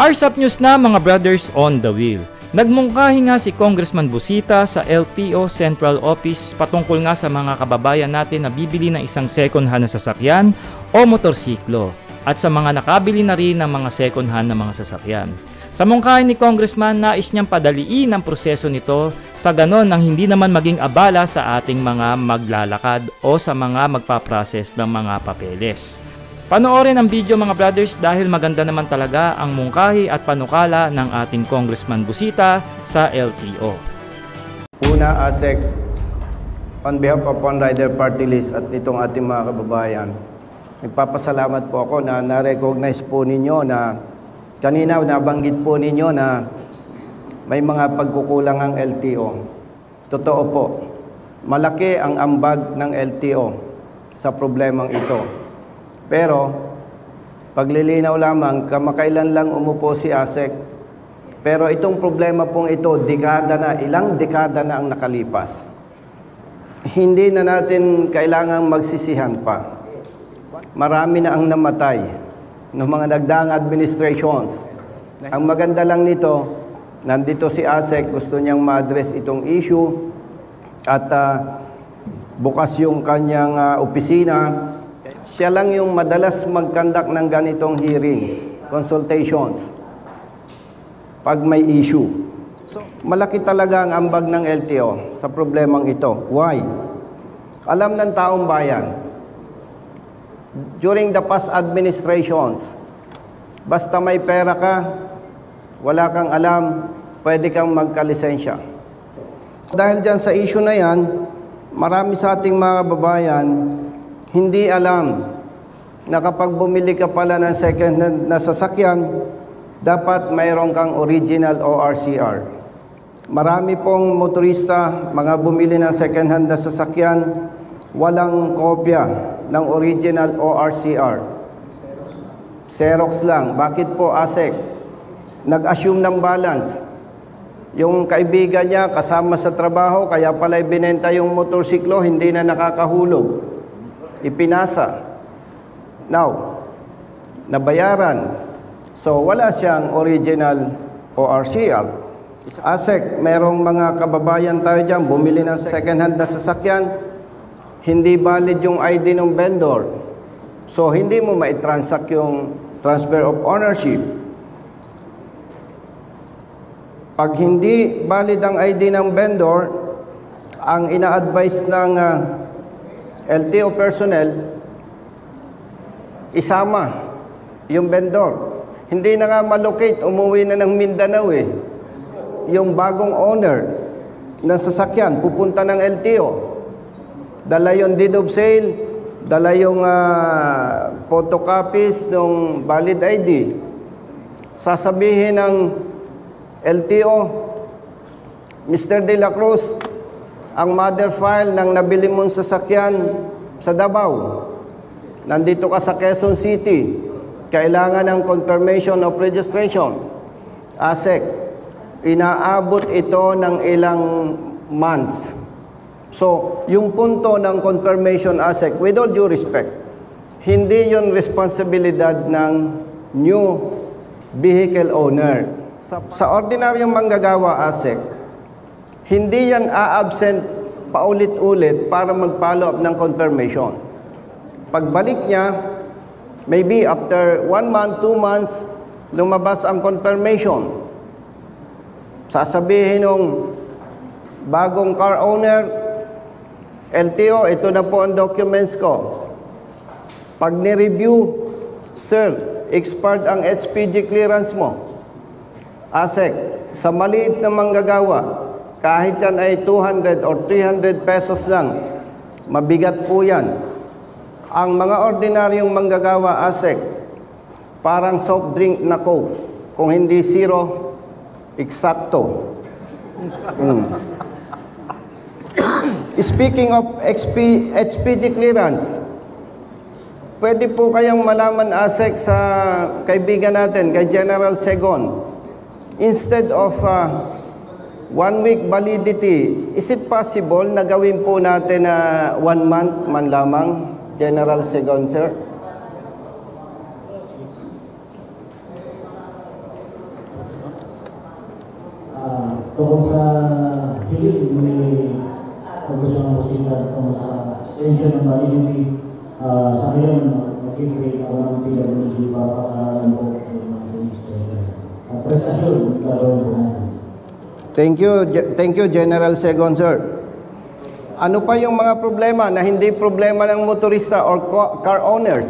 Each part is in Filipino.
RSAP News na mga brothers on the wheel. Nagmungkahi nga si Congressman Busita sa LTO Central Office patungkol nga sa mga kababayan natin na bibili ng isang second hand na sasakyan o motorsiklo at sa mga nakabili na rin ng mga second hand na mga sasakyan. Sa mungkahi ni Congressman, nais niyang padaliin ang proseso nito sa ganon nang hindi naman maging abala sa ating mga maglalakad o sa mga magpaprocess ng mga papeles. Panoorin ang video mga brothers dahil maganda naman talaga ang mungkahi at panukala ng ating Congressman Busita sa LTO. Una, ASEC, on behalf of One Rider Party List at itong ating mga kababayan, nagpapasalamat po ako na na-recognize po ninyo na kanina nabanggit po ninyo na may mga pagkukulang ang LTO. Totoo po, malaki ang ambag ng LTO sa problemang ito. Pero, paglilinaw lamang, kamakailan lang umupo si ASEC. Pero itong problema pong ito, ilang dekada na ang nakalipas. Hindi na natin kailangang magsisihan pa. Marami na ang namatay ng mga nagdaang administrations. Ang maganda lang nito, nandito si ASEC, gusto niyang ma-address itong issue at bukas yung kanyang opisina. Siya lang yung madalas mag-conduct ng ganitong hearings, consultations, pag may issue. So, malaki talaga ang ambag ng LTO sa problemang ito. Why? Alam ng taong bayan, during the past administrations, basta may pera ka, wala kang alam, pwede kang magkalisensya. Dahil dyan sa issue na yan, marami sa ating mga babayan hindi alam na kapag bumili ka pala ng second hand na sasakyan, dapat mayroon kang original ORCR. Marami pong motorista, mga bumili ng second hand na sasakyan, walang kopya ng original ORCR. Xerox lang. Bakit po, ASEC? Nag-assume ng balance. Yung kaibigan niya kasama sa trabaho, kaya pala ibinenta yung motorsiklo, hindi na nakakahulog. Ipinasa. Now, nabayaran. So, wala siyang original ORCR. ASEC, merong mga kababayan tayo dyan, bumili ng second-hand na sasakyan, hindi valid yung ID ng vendor. So, hindi mo maitransact yung transfer of ownership. Pag hindi valid ang ID ng vendor, ang ina-advise ng LTO personnel, isama yung vendor. Hindi na nga malocate, umuwi na ng Mindanao eh. Yung bagong owner ng sasakyan, pupunta ng LTO. Dala yung deed of sale, dala yung photocopies ng valid ID. Sasabihin ng LTO, Mr. De La Cruz, ang mother file ng nabili mong sasakyan sa Davao, nandito ka sa Quezon City, kailangan ng confirmation of registration. ASEC, inaabot ito ng ilang months. So, yung punto ng confirmation, ASEC, with all due respect, hindi yun responsibilidad ng new vehicle owner. Sa ordinaryong manggagawa, ASEC, hindi yan a-absent paulit-ulit para mag-follow up ng confirmation. Pagbalik niya, maybe after 1 month, 2 months, lumabas ang confirmation. Sasabihin ng bagong car owner, LTO, ito na po ang documents ko. Pag ni-review, sir, expired ang HPG clearance mo. ASEC, sa maliit na manggagawa, kahit yan ay 200 or 300 pesos lang, mabigat po yan. Ang mga ordinaryong manggagawa, ASEC, parang soft drink na Coke. Kung hindi zero, eksakto. Speaking of HPG clearance, pwede po kayong malaman, ASEC, sa kaibigan natin, kay General Segon. Instead of 1 week validity, is it possible na gawin po natin na 1 month man lamang, General Segon, sir? tungkol sa hiling ni Congressman Busita tungkol sa extension ng validity sa ngayon, mag-create ako ng PWG para pakaralan po ng extension. At prestasyon, magkaroon po natin. Thank you, General Segon, sir. Ano pa yung mga problema na hindi problema ng motorista or car owners?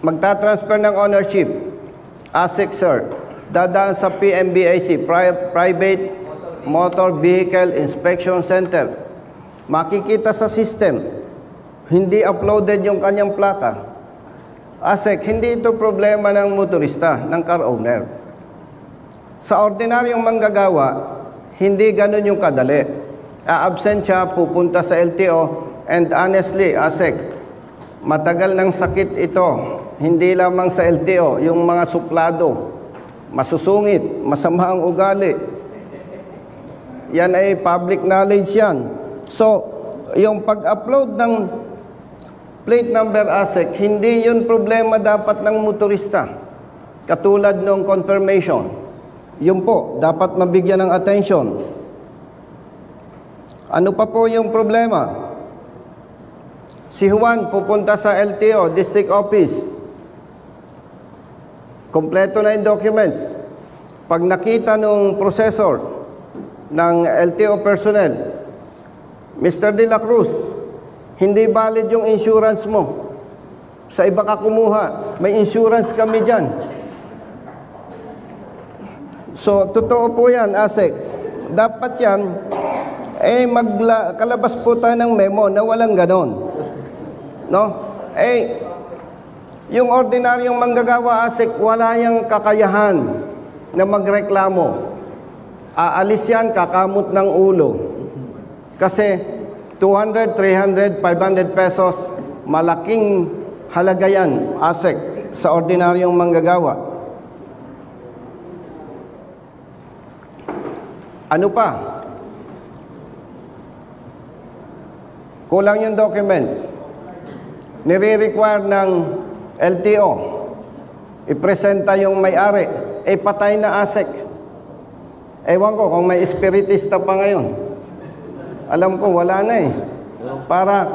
Magta-transfer ng ownership. ASIC, sir. Dadaan sa PMBIC, Private Motor Vehicle Inspection Center. Makikita sa system, hindi uploaded yung kanyang plaka. ASIC, hindi ito problema ng motorista, ng car owner. Sa ordinaryong manggagawa, hindi ganun yung kadali. A-absent siya, pupunta sa LTO, and honestly, ASIC, matagal ng sakit ito. Hindi lamang sa LTO, yung mga suplado, masusungit, masama ang ugali. Yan ay public knowledge yan. So, yung pag-upload ng plate number ASIC, hindi yun problema dapat ng motorista. Katulad ng confirmation. Yun po, dapat mabigyan ng attention. Ano pa po yung problema? Si Juan pupunta sa LTO, District Office. Kompleto na yung documents. Pag nakita nung processor ng LTO personnel, Mr. De La Cruz, hindi valid yung insurance mo. Sa iba ka kumuha, may insurance kami dyan. So, totoo po yan, ASIC. Dapat yan, kalabas po tayo ng memo na walang ganon. No? Yung ordinaryong manggagawa, ASIC, wala yung kakayahan na magreklamo. Aalis yan, kakamot ng ulo. Kasi 200, 300, 500 pesos, malaking halaga yan, ASIC, sa ordinaryong manggagawa. Ano pa? Kulang yung documents. Nire-require ng LTO. Ipresenta yung may-ari. Patay na ASIC. Ewan ko kung may espiritista pa ngayon. Alam ko, wala na eh. Para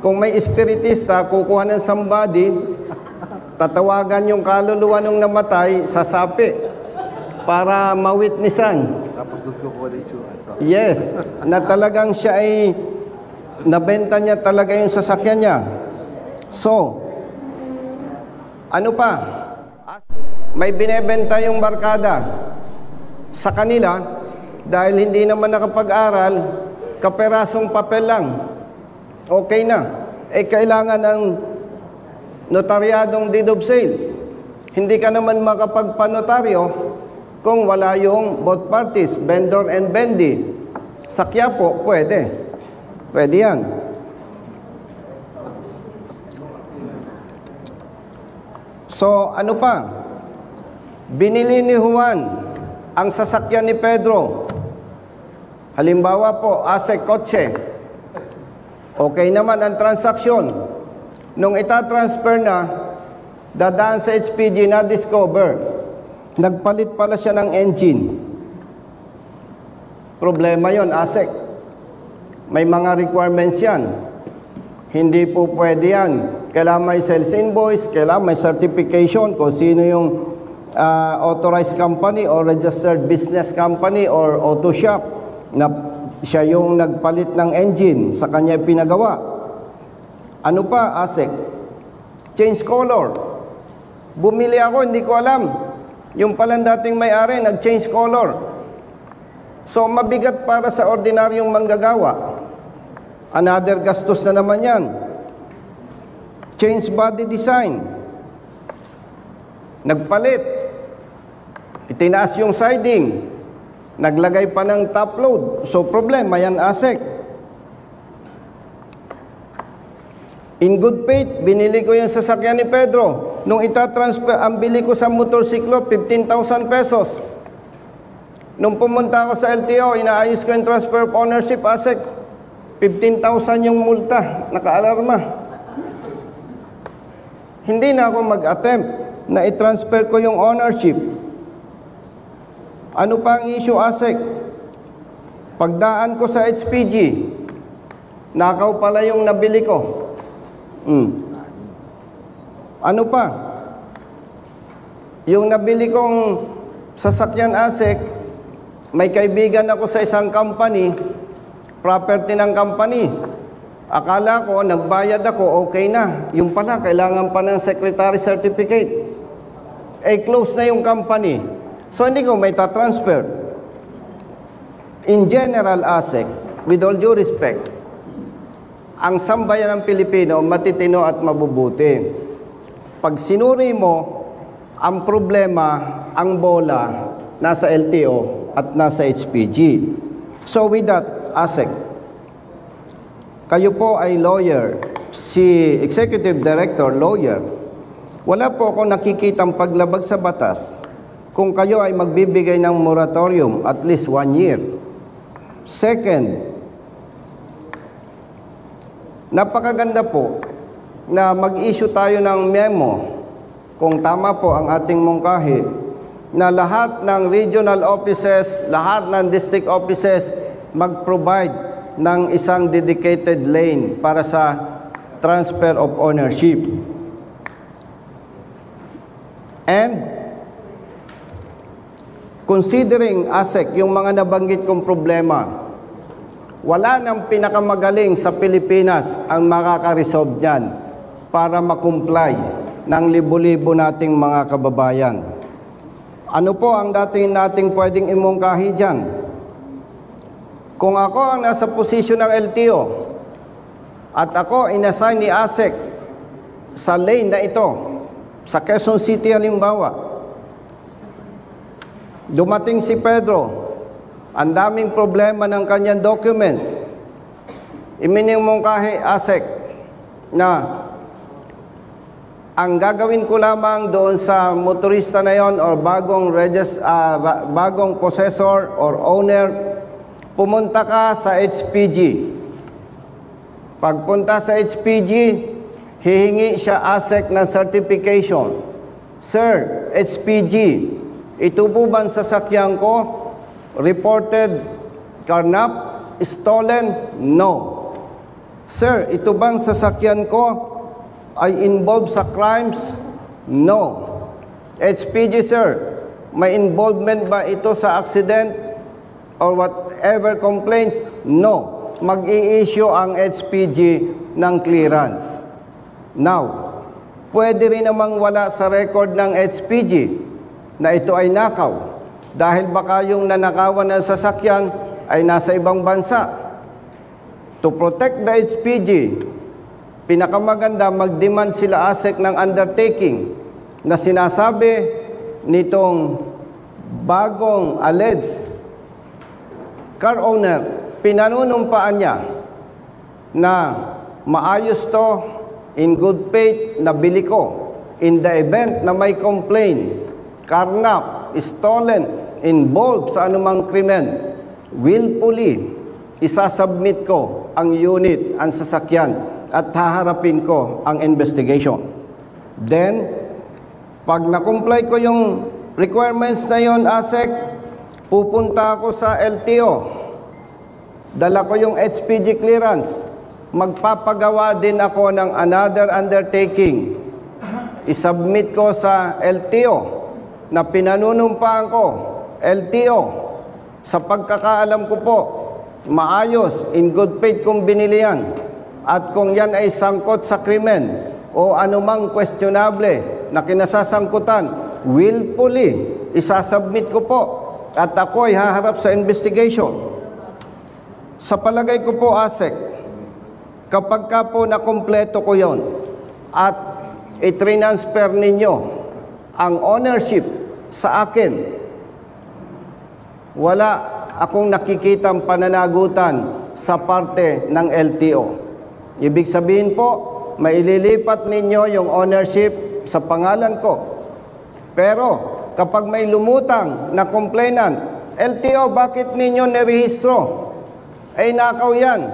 kung may espiritista, kukuha ng somebody, tatawagan yung kaluluwa nung namatay, sasapi, para mawitnessan. Yes, na talagang siya ay nabenta niya talaga yung sasakyan niya. So, ano pa? May binebenta yung barkada sa kanila dahil hindi naman nakapag-aral, kaperasong papel lang. Okay na. Kailangan ng notaryadong deed of sale. Hindi ka naman makapagpanotaryo kung wala yung both parties, vendor and vendee. Sa Quiapo, pwede. Pwede yan. So, ano pa? Binili ni Juan ang sasakyan ni Pedro. Halimbawa po, ASIC kotse. Okay naman ang transaksyon. Nung itatransfer na, dadaan sa HPG na discover. Nagpalit pala siya ng engine. Problema yon, ASIC. May mga requirements yan. Hindi po pwede yan. Kailangan may sales invoice, kailangan may certification kung sino yung authorized company or registered business company or auto shop na siya yung nagpalit ng engine sa kanya pinagawa. Ano pa, ASIC? Change color. Bumili ako, hindi ko alam. Yung palang dating may-ari, nag-change color. So, mabigat para sa ordinaryong manggagawa. Another gastos na naman yan. Change body design. Nagpalit. Itinaas yung siding. Naglagay pa ng top load. So, problema yan, ASIC. In good faith, binili ko yung sasakyan ni Pedro. Nung itatransfer, ang bili ko sa motorsiklo, 15,000 pesos. Nung pumunta ako sa LTO, inaayos ko yung transfer of ownership, ASIC. 15,000 yung multa, naka-alarma. Hindi na ako mag-attempt na i-transfer ko yung ownership. Ano pa ang issue, ASEC? Pagdaan ko sa HPG, nakaw pala yung nabili ko. Ano pa? Yung nabili kong sasakyan, ASEC, may kaibigan ako sa isang company, property ng company. Akala ko, nagbayad ako, okay na. Yung pala, kailangan pa ng secretary certificate. Close na yung company. So, hindi ko may ta-transfer. In general, ASEC, with all due respect, ang sambayan ng Pilipino, matitino at mabubuti. Pag sinuri mo, ang problema, ang bola, nasa LTO at nasa HPG. So, with that, ASEC, kayo po ay lawyer, si Executive Director, lawyer. Wala po ako nakikitang paglabag sa batas kung kayo ay magbibigay ng moratorium at least 1 year. Second, napakaganda po na mag-issue tayo ng memo, kung tama po ang ating mungkahi, na lahat ng regional offices, lahat ng district offices mag-provide ng isang dedicated lane para sa transfer of ownership. And considering, ASEC, yung mga nabanggit kong problema, wala nang pinakamagaling sa Pilipinas ang makaka-resolve niyan para makomply ng libo-libo nating mga kababayan. Ano po ang nating pwedeng imungkahi dyan? Kung ako ang nasa posisyon ng LTO at ako inassign ni ASEC sa lane na ito, sa Quezon City halimbawa, dumating si Pedro, ang daming problema ng kanyang documents, iminimungkahi ASEC na ang gagawin ko lamang doon sa motorista na yon or bagong possessor or owner, pumunta ka sa HPG. Pagpunta sa HPG, hihingi siya ASEC ng certification. Sir, HPG, ito po bang sasakyan ko reported carnap, stolen? No. Sir, ito bang sasakyan ko ay involved sa crimes? No. HPG, sir, may involvement ba ito sa accident or whatever complaints? No. Mag-i-issue ang HPG ng clearance. Now, pwede rin namang wala sa record ng HPG na ito ay nakaw dahil baka yung nanakawan ng sasakyan ay nasa ibang bansa. To protect the HPG, pinakamaganda mag-demand sila ASEC ng undertaking na sinasabi nitong bagong alleged car owner, pinanunumpaan niya na maayos to, in good faith, nabili ko. In the event na may complaint, carnap, stolen, involved sa anumang krimen, willfully, isasubmit ko ang unit, ang sasakyan, at haharapin ko ang investigation. Then, pag na-comply ko yung requirements na yon, ASEC, pupunta ako sa LTO, dala ko yung HPG clearance, magpapagawa din ako ng another undertaking. Isubmit ko sa LTO na pinanunumpaan ko, LTO, sa pagkakaalam ko po, maayos, in good faith kung binili yan. At kung yan ay sangkot sa krimen o anumang questionable na kinasasangkutan, willfully, isasubmit ko po. At ako ay haharap sa investigation. Sa palagay ko po, ASEC, kapag ka po nakompleto ko yon at i-transfer ninyo ang ownership sa akin, wala akong nakikitang pananagutan sa parte ng LTO. Ibig sabihin po, maililipat ninyo yung ownership sa pangalan ko. Pero, kapag may lumutang na complainant, LTO, bakit ninyo nirehistro? Ay nakaw yan.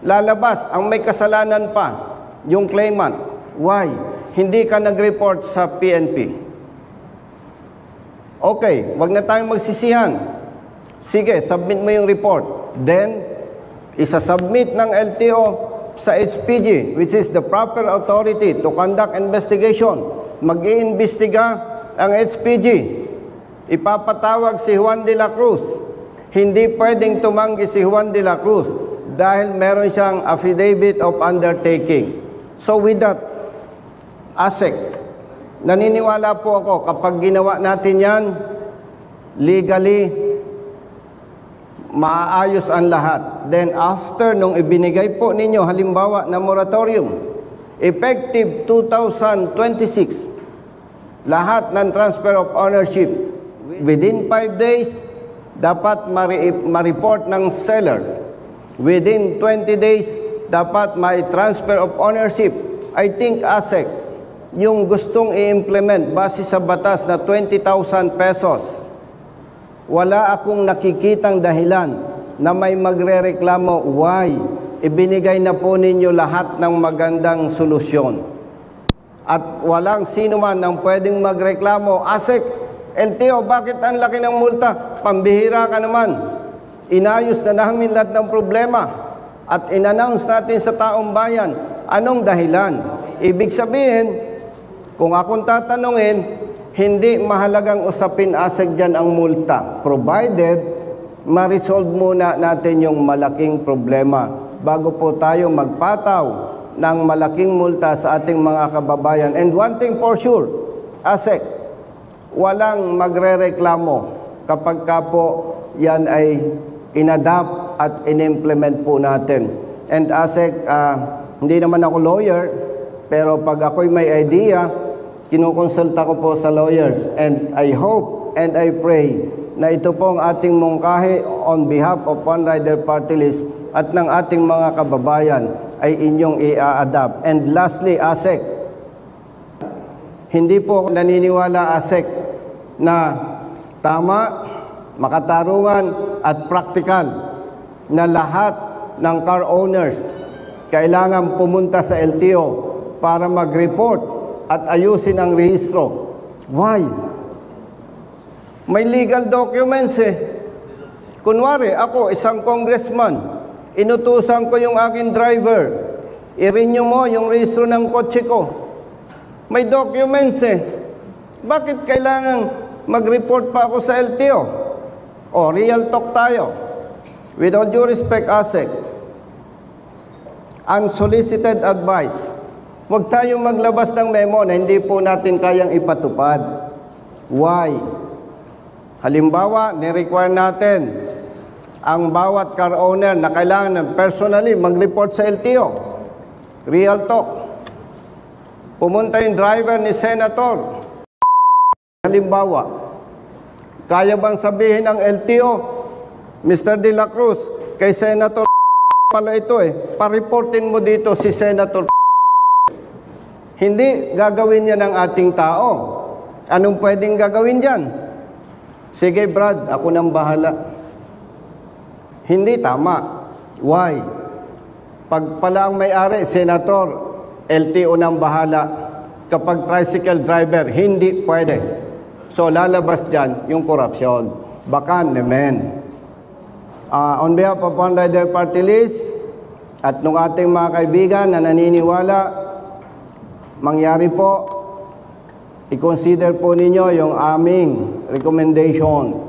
Lalabas, ang may kasalanan pa, yung claimant. Why? Hindi ka nag-report sa PNP. Okay, wag na tayong magsisihan. Sige, submit mo yung report. Then, isa-submit ng LTO sa HPG, which is the proper authority to conduct investigation. Mag-iimbestiga ang HPG. Ipapatawag si Juan de la Cruz. Hindi pwedeng tumanggi si Juan de la Cruz dahil meron siyang affidavit of undertaking. So with that, ASEC, naniniwala po ako kapag ginawa natin yan, legally, maayos ang lahat. Then after nung ibinigay po ninyo halimbawa na moratorium, effective 2026, lahat ng transfer of ownership within 5 days dapat ma-report ng seller. Within 20 days dapat may transfer of ownership. I think ASEC, yung gustong i-implement base sa batas na 20,000 pesos, wala akong nakikitang dahilan na may magrereklamo. Why? Ibinigay na po ninyo lahat ng magandang solusyon. At walang sino man ang pwedeng magreklamo. ASEC, LTO, bakit ang laki ng multa? Pambihira ka naman. Inayos na namin lahat ng problema at in-announce natin sa taong bayan. Anong dahilan? Ibig sabihin, kung akong tatanungin, hindi mahalagang usapin ASEC dyan ang multa, provided ma-resolve muna natin yung malaking problema bago po tayo magpataw ng malaking multa sa ating mga kababayan. And one thing for sure, ASEC, walang magrereklamo kapag ka po yan ay inadapt at in-implement po natin. And ASEC, hindi naman ako lawyer, pero pag ako'y may idea, kinukonsulta ko po sa lawyers. And I hope and I pray na ito pong ating mungkahi on behalf of One Rider Party List at ng ating mga kababayan ay inyong i-adapt. And lastly, ASEC, hindi po ako naniniwala, ASEC, na tama, makatarungan at praktikal na lahat ng car owners kailangan pumunta sa LTO para mag-report at ayusin ang rehistro. Why? May legal documents eh. Kunwari, ako, isang congressman, inutusan ko yung aking driver, i-renew mo yung rehistro ng kotse ko. May documents eh. Bakit kailangan mag-report pa ako sa LTO? O, real talk tayo. With all due respect, ASEC, unsolicited advice. Huwag tayong maglabas ng memo na hindi po natin kayang ipatupad. Why? Halimbawa, ni-require natin ang bawat car owner na kailangan personally mag-report sa LTO. Real talk. Pumunta yung driver ni Senator. Halimbawa, kaya bang sabihin ng LTO, Mr. De La Cruz, kay Senator pala ito pa-reportin mo dito si Senator. Hindi gagawin yan ng ating tao. Anong pwedeng gagawin dyan? Sige Brad, ako nang bahala. Hindi tama. Why? Pag pala ang may-ari, Senator, LTO nang bahala. Kapag tricycle driver, hindi pwede. So lalabas dyan yung korupsyon. Baka naman. On behalf of One Rider Party List at nung ating mga kaibigan na naniniwala, mangyari po, i-consider po ninyo yung aming recommendation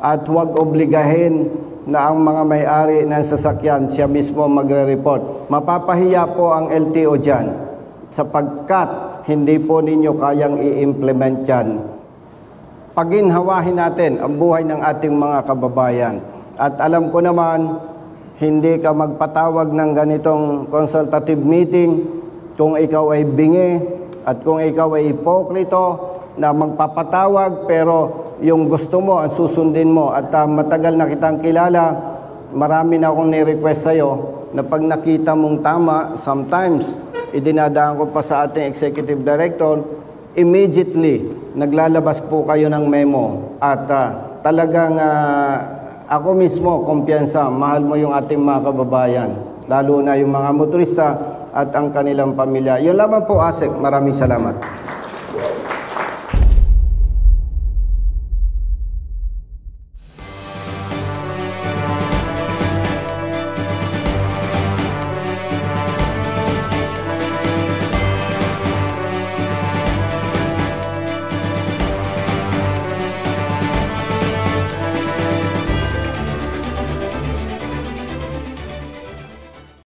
at huwag obligahin na ang mga may-ari ng sasakyan siya mismo magre-report. Mapapahiya po ang LTO dyan sapagkat hindi po ninyo kayang i-implement yan. Paginhawahin natin ang buhay ng ating mga kababayan. At alam ko naman, hindi ka magpatawag ng ganitong consultative meeting kung ikaw ay bingi at kung ikaw ay hipokrito na magpapatawag pero yung gusto mo ang susundin mo. At matagal na kitang kilala, marami na akong ni-request sa'yo na pag nakita mong tama, sometimes idinadaan ko pa sa ating executive director, immediately naglalabas po kayo ng memo at talagang ako mismo, kumpiyansa, mahal mo yung ating mga kababayan, lalo na yung mga motorista at ang kanilang pamilya. Yun lamang po, ASEC. Maraming salamat.